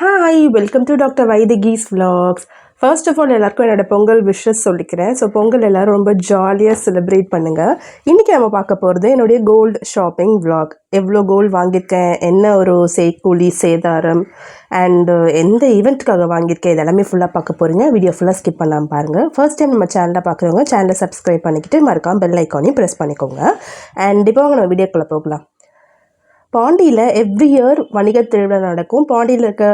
Hi, welcome to Dr. Vaidegi's vlogs. First of all எல்லாருக்கும் என்னோட Pongal wishes சொல்லிக்கிறேன். So Pongal எல்லோரும் ரொம்ப ஜாலியாக செலிப்ரேட் பண்ணுங்கள். இன்றைக்கி நம்ம பார்க்க போகிறது என்னுடைய கோல்டு ஷாப்பிங் vlog. எவ்வளோ கோல்டு வாங்கியிருக்கேன், என்ன ஒரு செய்கூலி சேதாரம் அண்டு எந்த ஈவெண்ட்டுக்காக வாங்கியிருக்கேன், இதெல்லாமே ஃபுல்லாக பார்க்க போகிறீங்க. வீடியோ ஃபுல்லாக ஸ்கிப் பண்ணாமல் பாருங்கள். ஃபர்ஸ்ட் டைம் நம்ம சேனலில் பார்க்குறவங்க சேனலை சப்ஸ்கிரைப் பண்ணிக்கிட்டு மறக்காமல் பெல் ஐக்கானையும் ப்ரெஸ் பண்ணிக்கோங்க. அண்ட் இப்போ நம்ம வீடியோக்குள்ளே போகலாம். பாண்டியில் எவ்ரி இயர் வணிக திருவிழா நடக்கும். பாண்டியில் இருக்க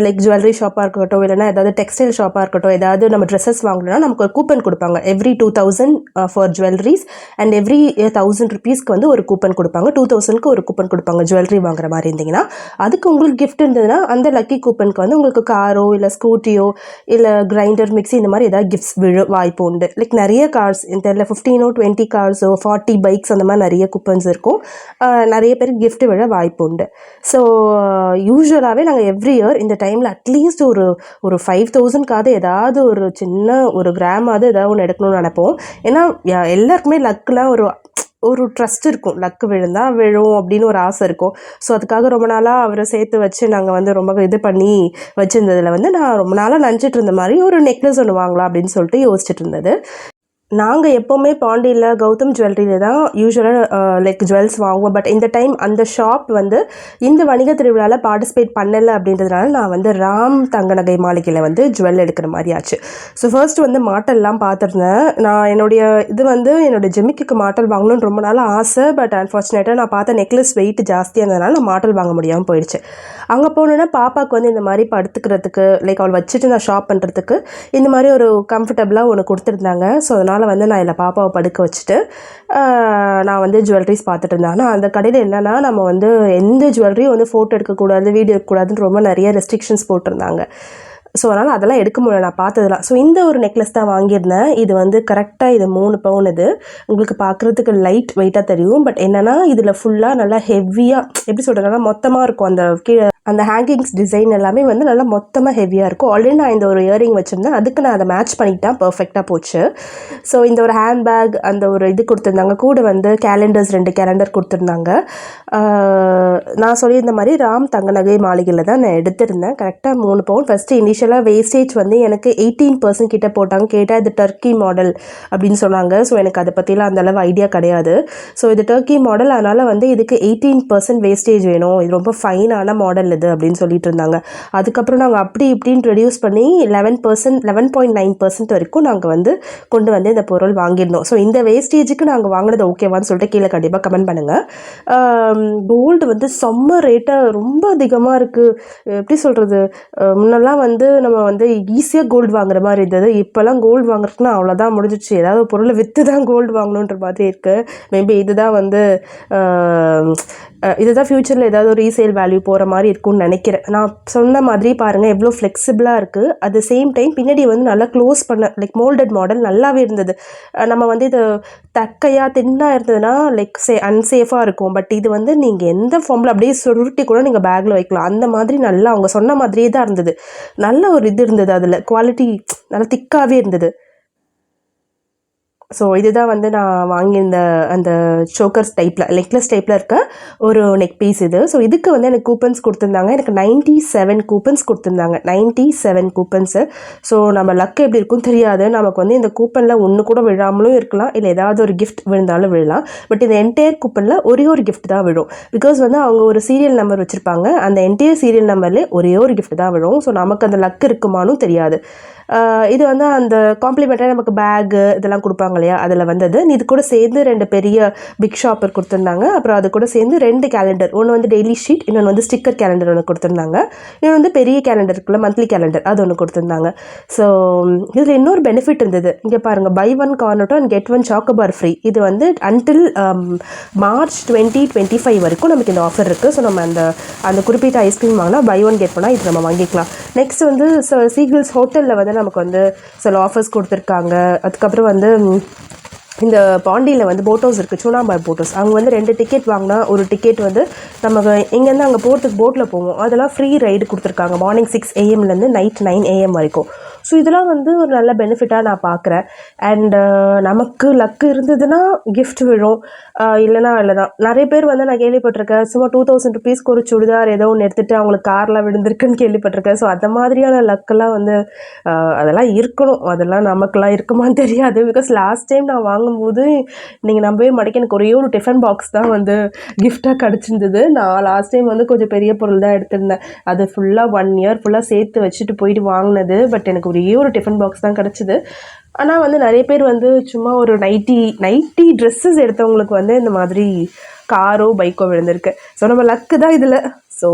லைக் ஜுவல்லரி ஷாப்பாக இருக்கட்டும், இல்லைனா ஏதாவது டெக்ஸ்டைல் ஷாப்பாக இருக்கட்டும், ஏதாவது நம்ம ட்ரெஸ்ஸஸ் வாங்கணும்னா நமக்கு ஒரு கூப்பன் கொடுப்பாங்க. Every 2000 for jewelleries and every 1000 ருபீஸ்க்கு வந்து ஒரு கூப்பன் கொடுப்பாங்க. 2000க்கு ஒரு கூப்பன் கொடுப்பாங்க ஜுவல்லரி வாங்குற மாதிரி இருந்தீங்கன்னா. அதுக்கு உங்களுக்கு கிஃப்ட் இருந்ததுன்னா அந்த லக்கி கூப்பனுக்கு வந்து உங்களுக்கு காரோ இல்லை ஸ்கூட்டியோ இல்லை கிரைண்டர் மிக்ஸி இந்த மாதிரி ஏதாவது கிஃப்ட்ஸ் விழ வாய்ப்பு உண்டு. லைக் நிறைய கார்ஸ் இந்த 15 20 கார்ஸோ 40 பைக்ஸ் அந்த மாதிரி நிறைய கூப்பன்ஸ் இருக்கும். நிறைய பேர் கிஃப்ட் விழ வாய்ப்பு உண்டு. ஸோ யூஸ்வலாகவே நாங்கள் எவ்ரி இயர் இந்த டைமில் அட்லீஸ்ட் ஒரு 5000க்காவது ஏதாவது ஒரு சின்ன ஒரு கிராமாவது ஏதாவது ஒன்று எடுக்கணும்னு நினைப்போம். ஏன்னா எல்லாருக்குமே லக்கில் ஒரு ட்ரஸ்ட் இருக்கும். லக்கு விழுந்தால் விழும் அப்படின்னு ஒரு ஆசை இருக்கும். ஸோ அதுக்காக ரொம்ப நாளாக அவரை சேர்த்து வச்சு நாங்கள் வந்து ரொம்ப இது பண்ணி வச்சுருந்ததில் வந்து நான் ரொம்ப நாளாக நினச்சிட்டு இருந்த மாதிரி ஒரு நெக்லஸ் ஒன்று வாங்கலாம் அப்படின்னு சொல்லிட்டு யோசிச்சுட்டு இருந்தது. நாங்கள் எப்போவுமே பாண்டியில் கௌதம் ஜுவல்லரியில் தான் யூஸ்வலாக லைக் ஜுவல்ஸ் வாங்குவோம். பட் இந்த டைம் அந்த ஷாப் வந்து இந்த வணிக திருவிழாவில் பார்ட்டிசிபேட் பண்ணலை அப்படின்றதுனால நான் வந்து ராம் தங்க நகை மாளிகையில் வந்து ஜுவல் எடுக்கிற மாதிரி ஆச்சு. ஸோ ஃபர்ஸ்ட் வந்து மாட்டல்லாம் பார்த்துருந்தேன். நான் என்னோடய ஜெமிக்கு மாட்டல் வாங்கணும்னு ரொம்ப நாள் ஆசை. பட் அன்ஃபார்ச்சுனேட்டாக நான் பார்த்த நெக்லஸ் வெயிட் ஜாஸ்தியாக இருந்ததுனால நான் மாட்டல் வாங்க முடியாமல் போயிடுச்சு. அங்கே போனோன்னா பாப்பாவுக்கு வந்து இந்த மாதிரி படுத்துக்கிறதுக்கு லைக் அவள் வச்சுட்டு நான் ஷாப் பண்ணுறதுக்கு இந்த மாதிரி ஒரு கம்ஃபர்டபுளாக ஒன்று கொடுத்துருந்தாங்க. ஸோ அதனால் வந்து நான் இதில் பாப்பாவை படுக்க வச்சுட்டு நான் வந்து ஜுவல்லரிஸ் பார்த்துட்டு இருந்தேன். ஆனால் அந்த கடையில் என்னென்னா நம்ம வந்து எந்த ஜுவல்லரியும் வந்து ஃபோட்டோ எடுக்கக்கூடாது, வீடியோ எடுக்கக்கூடாதுன்னு ரொம்ப நிறைய ரெஸ்ட்ரிக்ஷன்ஸ் போட்டிருந்தாங்க. ஸோ அதனால் அதெல்லாம் எடுக்க முடியல நான் பார்த்ததெல்லாம். ஸோ இந்த ஒரு நெக்லஸ் தான் வாங்கியிருந்தேன். இது வந்து கரெக்டாக இது 3 பவுன். இது உங்களுக்கு பார்க்குறதுக்கு லைட் வெயிட்டாக தெரியும். பட் என்னென்னா இதில் ஃபுல்லாக நல்லா ஹெவியாக எப்படி சொல்கிறதுனா மொத்தமாக இருக்கும். அந்த கீழே அந்த ஹேங்கிங்ஸ் டிசைன் எல்லாமே வந்து நல்லா மொத்தமாக ஹெவியாக இருக்கும். ஆல்ரெடி நான் இந்த ஒரு இயரிங் வச்சுருந்தேன். அதுக்கு நான் அதை மேட்ச் பண்ணிக்கிட்டேன். பர்ஃபெக்டாக போச்சு. ஸோ இந்த ஒரு ஹேண்ட்பேக் அந்த ஒரு இது கொடுத்துருந்தாங்க. கூட வந்து கேலண்டர்ஸ் 2 கேலண்டர் கொடுத்துருந்தாங்க. நான் சொல்லியிருந்த மாதிரி ராம் தங்க நகை மாளிகையில் தான் நான் எடுத்திருந்தேன். கரெக்டாக 3 பவுன். ஃபஸ்ட்டு இனிஷியலாக வேஸ்டேஜ் வந்து எனக்கு 18% கிட்ட போட்டாங்க. கேட்டால் இது டர்க்கி மாடல் அப்படின்னு சொன்னாங்க. ஸோ எனக்கு அதை பற்றிலாம் அந்தளவு ஐடியா கிடையாது. ஸோ இது டர்க்கி மாடல், அதனால் வந்து இதுக்கு 18% வேஸ்டேஜ் வேணும், இது ரொம்ப ஃபைனான மாடல் இது அப்படின்னு சொல்லிட்டு இருந்தாங்க. அதுக்கப்புறம் நாங்கள் அப்படி இப்படின்னு ரெடியூஸ் பண்ணி 11.9% வரைக்கும் நாங்கள் வந்து கொண்டு வந்து இந்த பொருள் வாங்கியிருந்தோம். ஸோ இந்த வேஸ்டேஜுக்கு நாங்கள் வாங்கினது ஓகேவான்னு சொல்லிட்டு கீழே கண்டிப்பாக கமெண்ட் பண்ணுங்கள். கோல்டு வந்து செம்ம ரேட்டாக ரொம்ப அதிகமாக இருக்குது. எப்படி சொல்கிறது, முன்னெல்லாம் வந்து நம்ம வந்து ஈஸியாக கோல்டு வாங்குற மாதிரி இருந்தது. இப்போல்லாம் கோல்டு வாங்குறதுக்குன்னா அவ்வளோதான், முடிஞ்சிடுச்சு. ஏதாவது பொருளை விற்று தான் கோல்டு வாங்கணுன்ற மாதிரி இருக்குது. மேபி இதுதான் வந்து இதுதான் ஃப்யூச்சரில் ஏதாவது ஒரு ரீசேல் வேல்யூ போகிற மாதிரி இருக்கும்னு நினைக்கிறேன். நான் சொன்ன மாதிரி பாருங்கள் எவ்வளோ ஃப்ளெக்சிபிளாக இருக்குது. அட் த சேம் டைம் பின்னாடி வந்து நல்லா க்ளோஸ் பண்ண லைக் மோல்டட் மாடல் நல்லாவே இருந்தது. நம்ம வந்து இது தக்கையாக தின்னாக இருந்ததுன்னா லைக் அன்சேஃபாக இருக்கும். பட் இது வந்து நீங்கள் எந்த ஃபார்மில் அப்படியே சுருட்டி கூட நீங்கள் பேக்கில் வைக்கலாம். அந்த மாதிரி நல்லா அவங்க சொன்ன மாதிரியே தான் இருந்தது. நல்ல ஒரு இது இருந்தது, அதில் குவாலிட்டி நல்லா திக்காகவே இருந்தது. ஸோ இதுதான் வந்து நான் வாங்கியிருந்த அந்த சோக்கர்ஸ் டைப்பில் நெக்லஸ் டைப்பில் இருக்க ஒரு நெக் பீஸ் இது. ஸோ இதுக்கு வந்து எனக்கு கூப்பன்ஸ் கொடுத்துருந்தாங்க. எனக்கு 97 கூப்பன்ஸ் கொடுத்துருந்தாங்க. 97 கூப்பன்ஸு. ஸோ நம்ம லக் எப்படி இருக்குன்னு தெரியாது. நமக்கு வந்து இந்த கூப்பனில் ஒன்று கூட விழாமலும் இருக்கலாம், இல்லை ஏதாவது ஒரு கிஃப்ட் விழுந்தாலும் விழலாம். பட் இந்த என்டையர் கூப்பனில் ஒரே ஒரு கிஃப்ட் தான் விழும். பிகாஸ் வந்து அவங்க ஒரு சீரியல் நம்பர் வச்சுருப்பாங்க. அந்த என்டையர் சீரியல் நம்பர்லேயே ஒரே ஒரு கிஃப்ட் தான் விழும். ஸோ நமக்கு அந்த லக் இருக்குமானும் தெரியாது. இது வந்து அந்த காம்ப்ளிமெண்ட்டாக நமக்கு பேகு இதெல்லாம் கொடுப்பாங்க இல்லையா, அதில் வந்தது. இது கூட சேர்ந்து 2 பெரிய பிக் ஷாப்பர் கொடுத்துருந்தாங்க. அப்புறம் அது கூட சேர்ந்து 2 கேலண்டர், ஒன்று வந்து டெய்லி ஷீட், இன்னொன்று வந்து ஸ்டிக்கர் கேலண்டர் ஒன்று கொடுத்துருந்தாங்க. இன்னொன்று வந்து பெரிய கேலண்டர் இருக்குல்ல, மந்த்லி கேலண்டர், அது ஒன்று கொடுத்துருந்தாங்க. ஸோ இதில் இன்னொரு பெனிஃபிட் இருந்தது. இங்கே பாருங்கள், buy 1 Cornetto and get 1 Chocobar free. இது வந்து அன்டில் மார்ச் 2025 வரைக்கும் நமக்கு இந்த ஆஃபர் இருக்குது. ஸோ நம்ம அந்த குறிப்பிட்ட ஐஸ்கிரீம் வாங்கினா பை 1 கெட் 1 இது நம்ம வாங்கிக்கலாம். நெக்ஸ்ட் வந்து சீகிள்ஸ் ஹோட்டலில் வந்து நமக்கு வந்து சில ஆஃபர்ஸ் கொடுத்துருக்காங்க. அதுக்கப்புறம் வந்து இந்த பாண்டியில் வந்து போட் ஹவுஸ் இருக்குது, சூனாபாய் போட் ஹவுஸ். அவங்க வந்து 2 டிக்கெட் வாங்கினா ஒரு டிக்கெட் வந்து நம்ம இங்கேருந்து அங்கே போகிறதுக்கு போட்டில் போவோம். அதெல்லாம் ஃப்ரீ ரைடு கொடுத்துருக்காங்க. மார்னிங் 6 AM நைட் 9 AM வரைக்கும். ஸோ இதெல்லாம் வந்து ஒரு நல்ல பெனிஃபிட்டாக நான் பார்க்குறேன். அண்டு நமக்கு லக்கு இருந்ததுன்னா gift விழும், இல்லைனா இல்லை தான். நிறைய பேர் வந்து நான் கேள்விப்பட்டிருக்கேன், சும்மா 2000 ருபீஸ்க்கு ஒரு சுடிதார் ஏதோ ஒன்று எடுத்துகிட்டு அவங்களுக்கு காரில் விழுந்திருக்குன்னு கேள்விப்பட்டிருக்கேன். ஸோ அந்த மாதிரியான லக்கெல்லாம் வந்து அதெல்லாம் இருக்கணும். அதெல்லாம் நமக்கெல்லாம் இருக்குமான்னு தெரியாது. பிகாஸ் லாஸ்ட் டைம் நான் வாங்கும்போது நீங்கள் நம்பவே மாட்டேங்க, எனக்கு ஒரே ஒரு டிஃபன் பாக்ஸ் தான் வந்து கிஃப்டாக கிடச்சிருந்தது. நான் லாஸ்ட் டைம் வந்து கொஞ்சம் பெரிய பொருள் தான் எடுத்திருந்தேன். அது ஃபுல்லாக 1 இயர் ஃபுல்லாக சேர்த்து வச்சுட்டு போயிட்டு வாங்கினது. பட் எனக்கு ஒரே ஒரு டிஃபன் பாக்ஸ் தான் கிடச்சிது. ஆனால் வந்து நிறைய பேர் வந்து சும்மா ஒரு நைட்டி ட்ரெஸ்ஸஸ் எடுத்தவங்களுக்கு வந்து இந்த மாதிரி காரோ பைக்கோ விழுந்திருக்கு. ஸோ நம்ம லக்கு தான் இதில். ஸோ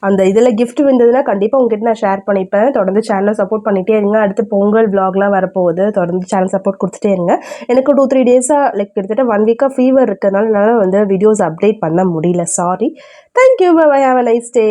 அந்த இதில் gift வந்ததுன்னா கண்டிப்பாக உங்ககிட்ட நான் ஷேர் பண்ணிப்பேன். தொடர்ந்து சேனலை சப்போர்ட் பண்ணிகிட்டே இருங்க. அடுத்து பொங்கல் vlogலாம் வரப்போகுது. தொடர்ந்து சேனல் சப்போர்ட் கொடுத்துட்டே இருங்க. எனக்கு 2-3 டேஸாக கிட்டத்தட்ட 1 வீக்காக ஃபீவர் இருக்கிறதுனால என்னால் வந்து வீடியோஸ் அப்டேட் பண்ண முடியல. Sorry. Thank you. Bye. Have a nice day.